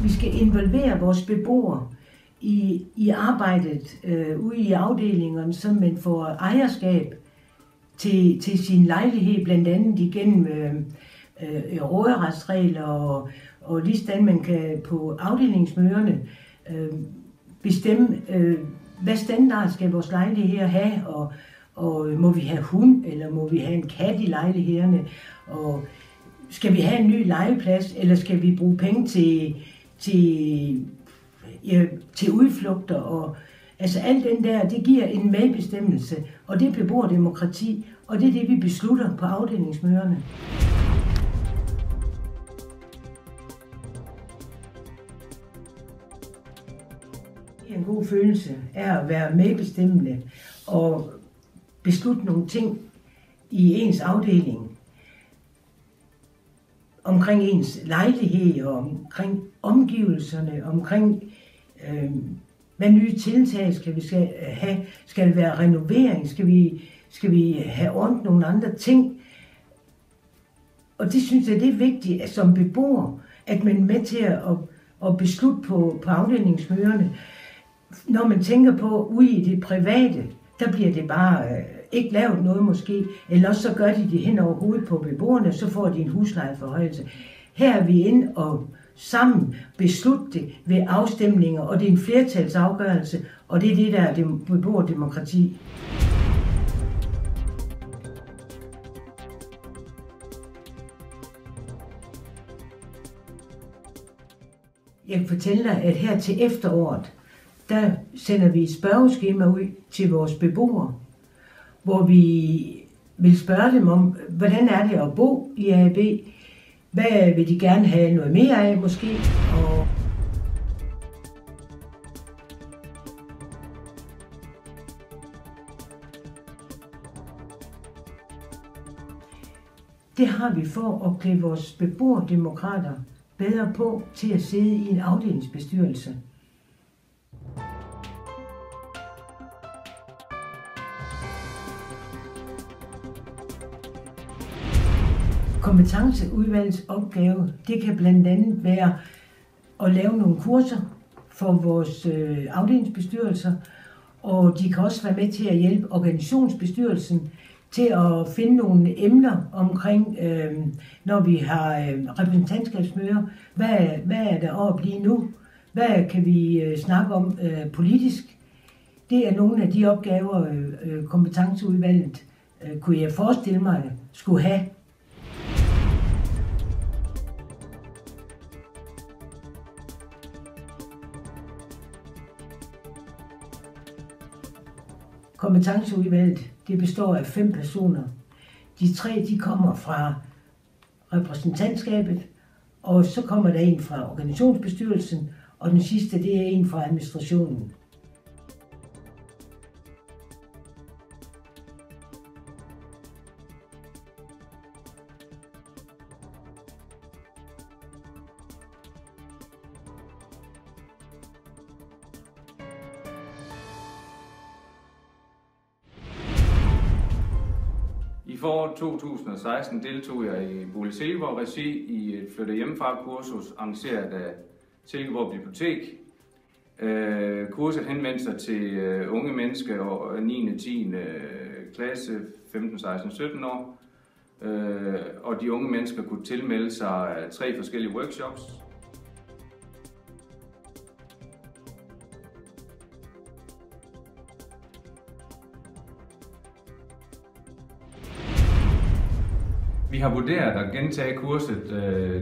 Vi skal involvere vores beboere i arbejdet ude i afdelingerne, så man får ejerskab til sin lejlighed, blandt andet igennem råderetsregler og ligesådan man kan på afdelingsmøderne bestemme, hvad standard skal vores lejligheder have, og må vi have hund, eller må vi have en kat i lejlighederne, og skal vi have en ny legeplads, eller skal vi bruge penge til udflugter, og altså alt den der, det giver en medbestemmelse, og det er beboerdemokrati, og det er det, vi beslutter på afdelingsmøderne. En god følelse er at være medbestemmende og beslutte nogle ting i ens afdeling, omkring ens lejlighed og omkring omgivelserne, omkring hvad nye tiltag skal vi have, skal det være renovering, skal vi have ordnet nogle andre ting. Og det synes jeg, det er vigtigt at som beboer, at man er med til at beslutte på afdelingsmøderne. Når man tænker på ude i det private, der bliver det bare ikke lavet noget måske, eller også så gør de det hen over hovedet på beboerne, så får de en huslejeforhøjelse. Her er vi inde og sammen beslutte det ved afstemninger, og det er en flertalsafgørelse, og det er det, der er beboerdemokrati. Jeg kan fortælle dig, at her til efteråret, der sender vi et spørgeskema ud til vores beboere, hvor vi vil spørge dem om, hvordan er det at bo i AB? Hvad vil de gerne have noget mere af måske? Og det har vi for at klæde vores beboerdemokrater bedre på til at sidde i en afdelingsbestyrelse. Kompetenceudvalgets opgave, det kan blandt andet være at lave nogle kurser for vores afdelingsbestyrelser, og de kan også være med til at hjælpe organisationsbestyrelsen til at finde nogle emner omkring, når vi har repræsentantskabsmøder. Hvad er der at blive nu? Hvad kan vi snakke om politisk? Det er nogle af de opgaver, kompetenceudvalget kunne jeg forestille mig skulle have. Kompetenceudvalget, det består af 5 personer. De 3, de kommer fra repræsentantskabet, og så kommer der en fra organisationsbestyrelsen, og den sidste, det er en fra administrationen. I foråret 2016 deltog jeg i Bolig Silkeborg regi i et flytte hjemmefra-kursus arrangeret af Silkeborg Bibliotek. Kurset henvendte sig til unge mennesker og 9. og 10. klasse, 15, 16, 17 år. Og de unge mennesker kunne tilmelde sig 3 forskellige workshops. Vi har vurderet at gentage kurset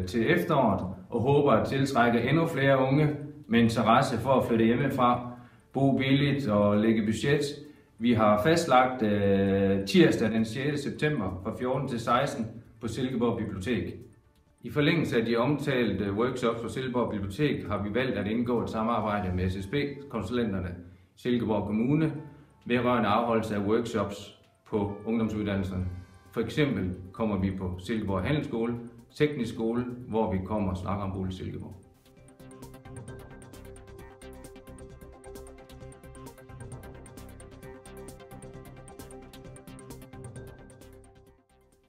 til efteråret og håber at tiltrække endnu flere unge med interesse for at flytte hjemmefra, bo billigt og lægge budget. Vi har fastlagt tirsdag den 6. september fra 14 til 16 på Silkeborg Bibliotek. I forlængelse af de omtalte workshops på Silkeborg Bibliotek har vi valgt at indgå et samarbejde med SSB-konsulenterne Silkeborg Kommune vedrørende afholdelse af workshops på ungdomsuddannelserne. For eksempel kommer vi på Silkeborg Handelsskole, Teknisk Skole, hvor vi kommer og snakker om Bolig Silkeborg.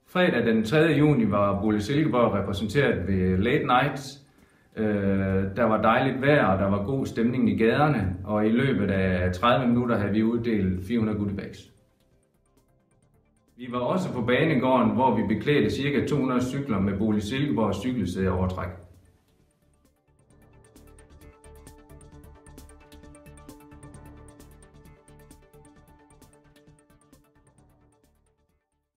Fredag den 3. juni var Bolig Silkeborg repræsenteret ved Late Nights, Der var dejligt vejr, og der var god stemning i gaderne, og i løbet af 30 minutter havde vi uddelt 400 goodiebags. Vi var også på banegården, hvor vi beklædte ca. 200 cykler med Bolig Silkeborg cykelsædeovertræk.